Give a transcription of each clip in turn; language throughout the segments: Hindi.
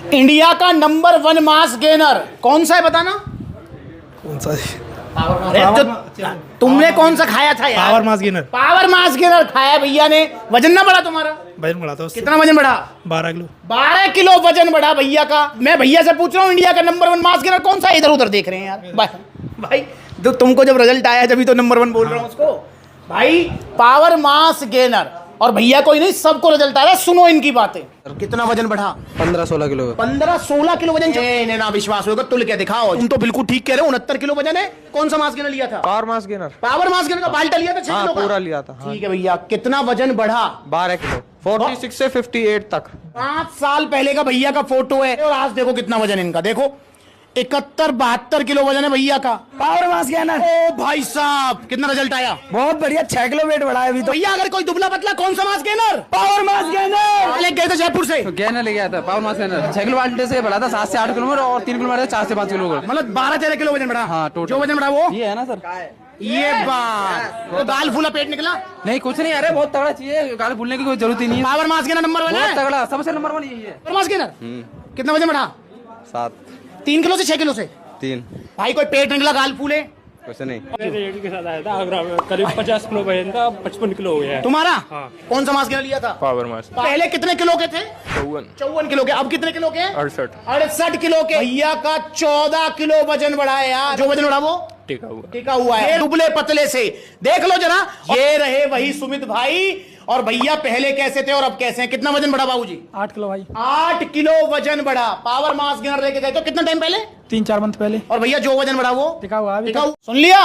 इंडिया का नंबर 1 मास गेनर कौन सा है बताना? कौन सा है? अरे तो तुमने कौन सा खाया था यार? Power mass gainer. Power mass gainer खाया भैया ने। वजन ना बढ़ा तुम्हारा? वजन बढ़ा था उससे। कितना वजन बढ़ा? 12 किलो। 12 किलो वजन बढ़ा भैया का। मैं भैया से पूछ रहा हूँ इंडिया का नंबर 1 मास गेनर कौन सा है? इधर उधर देख रहे हैं यार भाई तो तुमको जब रिजल्ट आया जब तो नंबर 1 बोल रहा हूँ उसको भाई। पावर मास गेनर और भैया कोई नहीं सबको रिजल्ट आ रहा है। सुनो इनकी बातें। कितना वजन बढ़ा? 15-16 किलो। 15-16 किलो वजन। ना विश्वास होगा तुल के दिखाओ। तुम तो बिल्कुल ठीक कह रहे हो। 69 किलो वजन है। कौन सा मास गेनर लिया था? Power mass gainer. Power mass gainer का बाल्टा लिया था 6 किलो का? पूरा लिया था। ठीक है भैया। कितना वजन बढ़ा? 12 किलो। 46 से 58 तक। 5 साल पहले का भैया का फोटो है और आज देखो कितना वजन इनका। देखो 71-72 किलो वजन है भैया का। Power mass gainer. ओ भाई साहब कितना रिजल्ट आया? बहुत बढ़िया। 6 किलो वेट बढ़ा है अभी तो। भैया अगर कोई दुबला पतला कौन सा mass gainer? Power mass gainer ले गए थे जयपुर से। तो गेनर ले गया था पावर मास गेनर 6 किलो बाल्टे से बढ़ा था 7 से 8 किलो और 3 किलो बढ़ा 4 से 5 किलो। मतलब 12-13 किलो वजन बढ़ा। हाँ, टोटल। जो वजन बढ़ा वो ये है ना सर? ये बात तो दाल फूला पेट निकला। नहीं कुछ नहीं। अरे बहुत तगड़ा चाहिए। गाली भूलने की कोई जरूरत ही नहीं है। पावर मास गेनर नंबर 1 बहुत है। तगड़ा सबसे नंबर 1 यही है। पावर मास गेनर कितना वजन बढ़ा? 7 3 किलो से 6 किलो से। 3 भाई कोई पेट निकला गाल फूले? कुछ नहीं। रेडी के साथ आया था आगरा में। करीब 50 किलो वजन था 55 किलो हो गया है। तुम्हारा कौन सा मास गेनर लिया था? Power mass. पहले कितने किलो के थे? 54 किलो के। अब कितने किलो के? 68 किलो के। भैया का 14 किलो वजन बढ़ा है यार। जो वजन बढ़ा वो टिका हुआ है दुबले पतले से। देख लो जरा। ये रहे वही सुमित भाई। और भैया पहले कैसे थे और अब कैसे हैं? कितना वजन बढ़ा बाबूजी? 8 किलो भाई। 8 किलो वजन बढ़ा। पावर मास गेनर लेके गए तो कितना टाइम पहले? 3-4 मंथ पहले। और भैया जो वजन बढ़ा वो टिका हुआ अभी तक। सुन लिया?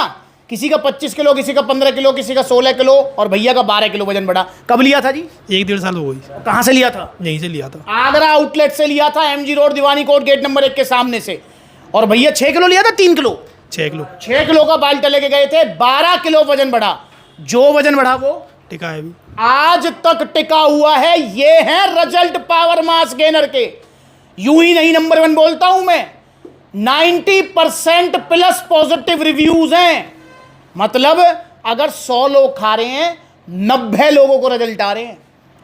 किसी का 25 किलो, किसी का 15 किलो, किसी का 16 किलो और भैया का 12 किलो वजन बढ़ा। कब लिया था जी? 1-1.5 साल हो गई। कहां से लिया था? यहीं से लिया था। आगरा आउटलेट से लिया था। MG रोड दीवानी कोट गेट नंबर 1 के सामने से। और भैया 6 किलो लिया था 3 किलो? 6 किलो। 6 किलो का बाल्टा लेके गए थे। 12 किलो वजन बढ़ा। जो वजन बढ़ा वो टिका है अभी। आज तक टिका हुआ है। ये है रिजल्ट पावर मास गेनर के। यूं ही नहीं नंबर 1 बोलता हूं मैं। 90% प्लस पॉजिटिव रिव्यूज हैं। मतलब अगर 100 लोग खा रहे हैं 90 लोगों को रिजल्ट आ रहे हैं।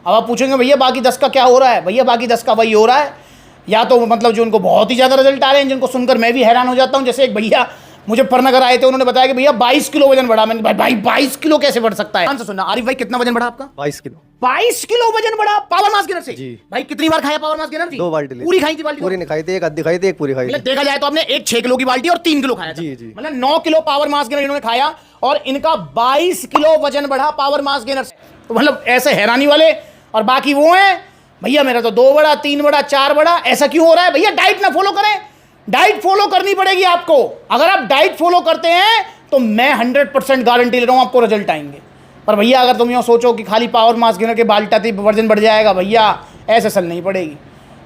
अब आप पूछेंगे भैया बाकी 10 का क्या हो रहा है? भैया बाकी 10 का वही हो रहा है। या तो मतलब जो उनको बहुत ही ज्यादा रिजल्ट आ रहे हैं जिनको सुनकर मैं भी हैरान हो जाता हूं। जैसे एक भैया मुजफ्फरनगर आए थे। उन्होंने बताया कि भैया 22 किलो वजन बढ़ा। मैंने भाई 22 किलो कैसे बढ़ सकता है? कौन सा सुनना? आरिफ भाई कितना वजन बढ़ा आपका? 22 किलो। 22 किलो वजन बढ़ा पावर मास गेनर से? जी। भाई कितनी बार खाया पावर मास गेनर? 2 बाल्टी ली। पूरी खाई थी बाल्टी? पूरी नहीं खाई थी। एक आधी खाई थी, एक पूरी खाई मतलब थी। देखा जाए तो आपने एक 6 किलो की बाल्टी और 3 किलो खाया था। जी। मतलब 9 किलो पावर मास गेनर इन्होंने खाया और इनका 22 किलो वजन बढ़ा पावर मास गेनर से। तो मतलब ऐसे हैरानी वाले। और बाकी वो हैं भैया मेरा तो 2 बढ़ा, 3 बढ़ा, 4 बढ़ा। ऐसा क्यों हो रहा है? भैया डाइट ना फॉलो करें। डाइट फॉलो करनी पड़ेगी आपको। अगर आप डाइट फॉलो करते हैं तो मैं 100% गारंटी ले रहा हूं आपको रिजल्ट आएंगे। पर भैया अगर तुम यूँ सोचो कि खाली पावर मास गेनर के बाल्टा थी वजन बढ़ जाएगा, भैया ऐसे असल नहीं पड़ेगी।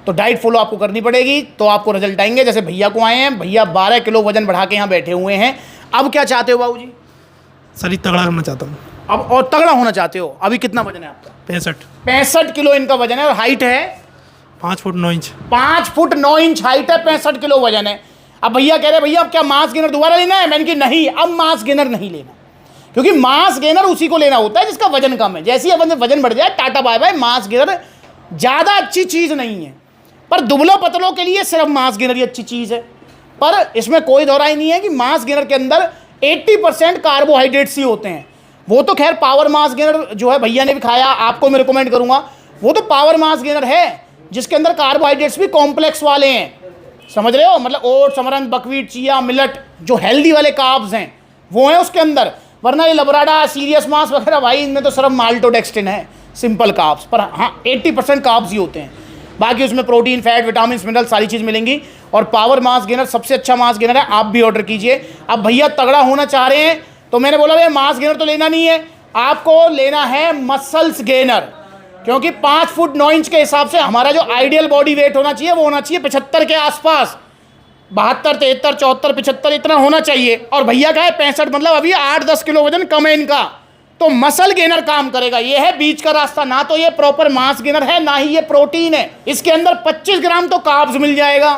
तो डाइट फॉलो आपको करनी पड़ेगी तो आपको रिजल्ट आएंगे। जैसे भैया को आए हैं। भैया 12 किलो वजन बढ़ा के यहाँ बैठे हुए हैं। अब क्या चाहते हो बाबूजी? शरीर तगड़ा करना चाहता हूँ। अब और तगड़ा होना चाहते हो। अभी कितना वजन है आपका? 65 किलो इनका वजन है। और हाइट है 5 foot 9 inch. 5 foot 9 inch height है। 65 किलो वजन है। अब भैया कह रहे भैया अब क्या मास गेनर दोबारा लेना है? मैंने कि नहीं, अब मास गेनर नहीं लेना। क्योंकि मास गेनर उसी को लेना होता है जिसका वजन कम है। जैसे ही वजन बढ़ जाए tata bye bye. Mass gainer ज़्यादा अच्छी चीज़ नहीं है। पर दुबलों पतलों के लिए सिर्फ मास गेनर ही अच्छी चीज़ है। पर इसमें कोई दौरा ही नहीं है कि मास गेनर के अंदर 80% कार्बोहाइड्रेट्स ही होते हैं। वो तो खैर पावर मास गेनर जो है भैया ने भी खाया, आपको मैं रिकमेंड करूँगा। वो तो पावर मास गेनर है जिसके अंदर कार्बोहाइड्रेट्स भी कॉम्प्लेक्स वाले हैं। समझ रहे हो? मतलब oats, amaranth, buckwheat, chia, millet जो हेल्दी वाले कार्ब्स हैं वो हैं उसके अंदर। वरना ये लबराडा, सीरियस मास वगैरह भाई इनमें तो सिर्फ माल्टोडेक्स्टिन है, सिंपल कार्ब्स। पर हाँ 80% कार्ब्स ही होते हैं। बाकी उसमें प्रोटीन, फैट, विटामिन, मिनरल सारी चीज़ मिलेंगी। और पावर मास गेनर सबसे अच्छा मास गेनर है। आप भी ऑर्डर कीजिए। अब भैया तगड़ा होना चाह रहे हैं तो मैंने बोला भैया मास गेनर तो लेना नहीं है, आपको लेना है मसल्स गेनर। क्योंकि 5 फुट 9 इंच के हिसाब से हमारा जो आइडियल बॉडी वेट होना चाहिए वो होना चाहिए 75 के आसपास। 72, 73, 74, 75 इतना होना चाहिए। और भैया का है 65। मतलब अभी 8-10 किलो वजन कम है इनका। तो मसल गेनर काम करेगा। ये है बीच का रास्ता। ना तो ये प्रॉपर मास गेनर है ना ही ये प्रोटीन है। इसके अंदर 25 ग्राम तो कार्ब्स मिल जाएगा,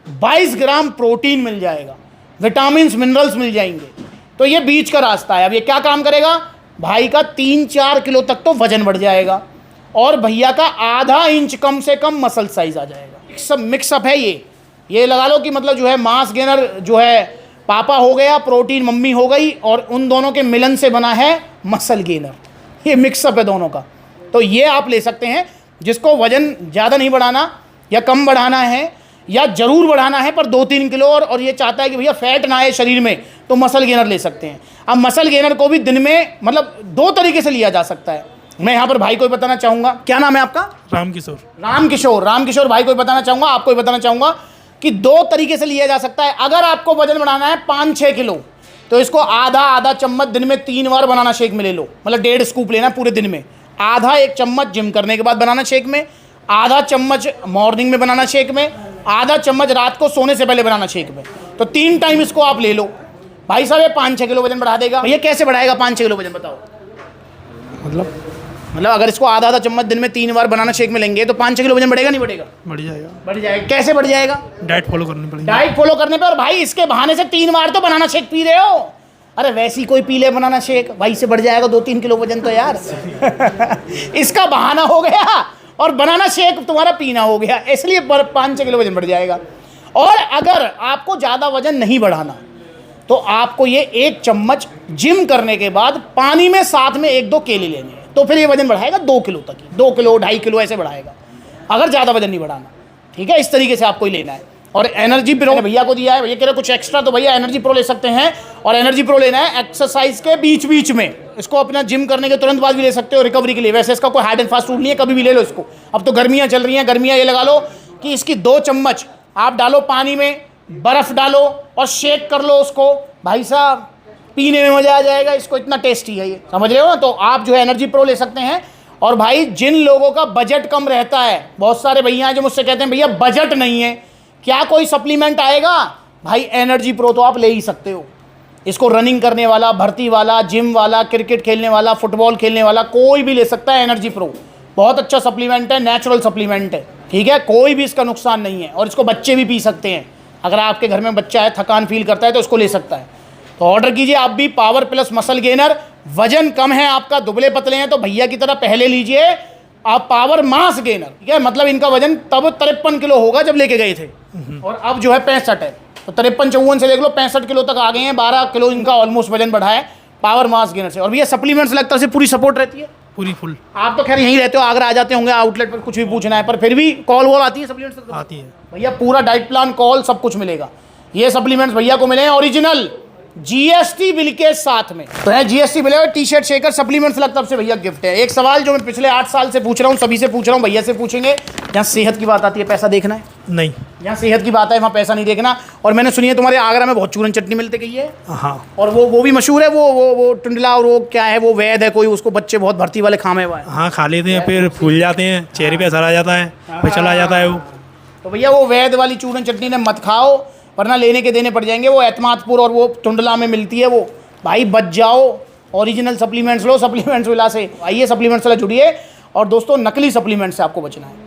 22 ग्राम प्रोटीन मिल जाएगा, विटामिन, मिनरल्स मिल जाएंगे। तो ये बीच का रास्ता है। अब ये क्या काम करेगा? भाई का 3-4 किलो तक तो वजन बढ़ जाएगा और भैया का आधा इंच कम से कम मसल साइज आ जाएगा। सब मिक्सअप है ये लगा लो कि मतलब जो है मास गेनर जो है पापा हो गया, प्रोटीन मम्मी हो गई, और उन दोनों के मिलन से बना है मसल गेनर। ये मिक्सअप है दोनों का। तो ये आप ले सकते हैं, जिसको वजन ज़्यादा नहीं बढ़ाना या कम बढ़ाना है या ज़रूर बढ़ाना है पर 2-3 किलो, और ये चाहता है कि भैया फैट ना आए शरीर में, तो मसल गेनर ले सकते हैं। अब मसल गेनर को भी दिन में मतलब 2 तरीके से लिया जा सकता है। मैं यहाँ पर भाई को भी बताना चाहूँगा, क्या नाम है आपका? रामकिशोर। रामकिशोर भाई को भी बताना चाहूँगा, आपको भी बताना चाहूँगा कि 2 तरीके से लिया जा सकता है। अगर आपको वजन बढ़ाना है 5-6 किलो, तो इसको आधा चम्मच दिन में 3 बार बनाना शेक में ले लो, मतलब 1.5 स्कूप लेना पूरे दिन में। आधा 1 चम्मच जिम करने के बाद बनाना शेक में, आधा चम्मच मॉर्निंग में बनाना शेक में, आधा चम्मच रात को सोने से पहले बनाना शेक में। तो 3 टाइम इसको आप ले लो। भाई साहब ये 5-6 किलो वजन बढ़ा देगा। भैया कैसे बढ़ाएगा 5-6 किलो वजन, बताओ? मतलब अगर इसको आधा चम्मच दिन में 3 बार बनाना शेक में लेंगे तो 5-6 किलो वजन बढ़ेगा नहीं बढ़ेगा? बढ़ जाएगा। बढ़ जाएगा। कैसे बढ़ जाएगा? डाइट फॉलो करनी पड़ेगी। डाइट फॉलो करने पे। और भाई इसके बहाने से 3 बार तो बनाना शेक पी रहे हो। अरे वैसी कोई पी ले बनाना शेक, भाई से बढ़ जाएगा 2-3 किलो वजन तो यार। इसका बहाना हो गया और बनाना शेक तुम्हारा पीना हो गया, इसलिए 5-6 किलो वजन बढ़ जाएगा। और अगर आपको ज़्यादा वजन नहीं बढ़ाना तो आपको ये 1 चम्मच जिम करने के बाद पानी में साथ में 1-2 केले लेने हैं, तो फिर ये वजन बढ़ाएगा 2 किलो तक ही, 2 किलो 2.5 किलो ऐसे बढ़ाएगा, अगर ज़्यादा वजन नहीं बढ़ाना। ठीक है, इस तरीके से आपको ही लेना है। और एनर्जी प्रो भैया को दिया है, भैया कह रहे कुछ एक्स्ट्रा, तो भैया एनर्जी प्रो ले सकते हैं। और एनर्जी प्रो लेना है एक्सरसाइज के बीच में, इसको अपना जिम करने के तुरंत बाद भी ले सकते हो रिकवरी के लिए। वैसे इसका कोई हार्ड एंड फास्ट रूल नहीं है, कभी भी ले लो इसको। अब तो गर्मियाँ चल रही हैं, गर्मियाँ ये लगा लो कि इसकी 2 चम्मच आप डालो पानी में, बर्फ़ डालो और शेक कर लो उसको। भाई साहब पीने में मज़ा आ जाएगा, इसको इतना टेस्टी है ये, समझ रहे हो ना? तो आप जो है एनर्जी प्रो ले सकते हैं। और भाई जिन लोगों का बजट कम रहता है, बहुत सारे भैया हैं जो मुझसे कहते हैं भैया बजट नहीं है, क्या कोई सप्लीमेंट आएगा? भाई एनर्जी प्रो तो आप ले ही सकते हो। इसको रनिंग करने वाला, भर्ती वाला, जिम वाला, क्रिकेट खेलने वाला, फुटबॉल खेलने वाला कोई भी ले सकता है। एनर्जी प्रो बहुत अच्छा सप्लीमेंट है, नेचुरल सप्लीमेंट है। ठीक है, कोई भी इसका नुकसान नहीं है। और इसको बच्चे भी पी सकते हैं। अगर आपके घर में बच्चा है, थकान फील करता है, तो उसको ले सकता है। तो ऑर्डर कीजिए आप भी पावर प्लस मसल गेनर। वजन कम है आपका, दुबले पतले हैं, तो भैया की तरह पहले लीजिए आप पावर मास गेनर। ठीक है, मतलब इनका वजन तब 53 किलो होगा जब लेके गए थे, और अब जो है 65 है। तो 53-54 से देख लो 65 किलो तक आ गए हैं। 12 किलो इनका ऑलमोस्ट वजन बढ़ा है पावर मास गेनर से। और भैया सप्लीमेंट्स लगता से पूरी सपोर्ट रहती है, पूरी फुल। आप तो खैर यहीं रहते हो, आगरा आ जाते होंगे, आउटलेट पर कुछ भी पूछना है, पर फिर भी कॉल वॉल आती है सप्लीमेंट्स? आती है भैया पूरा डाइट प्लान, कॉल सब कुछ मिलेगा। ये सप्लीमेंट्स भैया को मिले हैं ओरिजिनल जीएसटी बिल के साथ में। तो है जीएसटी बिल है, टी शर्ट शेकर सप्लीमेंट्स लग तब से भैया गिफ्ट है। एक सवाल जो मैं पिछले 8 साल से पूछ रहा हूँ, सभी से पूछ रहा हूँ, भैया से पूछेंगे। यहाँ सेहत की बात आती है, पैसा देखना है नहीं? यहाँ सेहत की बात है, वहाँ पैसा नहीं देखना। और मैंने सुनी है तुम्हारे आगरा में बहुत चूरन चटनी मिलती गई है। हाँ। और वो भी मशहूर है, वो टुंडला, और वो क्या है, वो वैद है कोई, उसको बच्चे बहुत भर्ती वाले खामे हुआ है। हाँ, खा लेते हैं, फिर फूल जाते हैं, चेहरे पे असर आ जाता है, फिर चला जाता है वो। तो भैया वो वैद वाली चूरन चटनी ने मत खाओ, वरना लेने के देने पड़ जाएंगे। वो एतमादपुर और वो टुंडला में मिलती है, वो भाई बच जाओ। ओरिजिनल सप्लीमेंट्स लो, सप्लीमेंट्स विला से आइए, सप्लीमेंट्स वाला जुड़िए। और दोस्तों नकली सप्लीमेंट्स से आपको बचना है।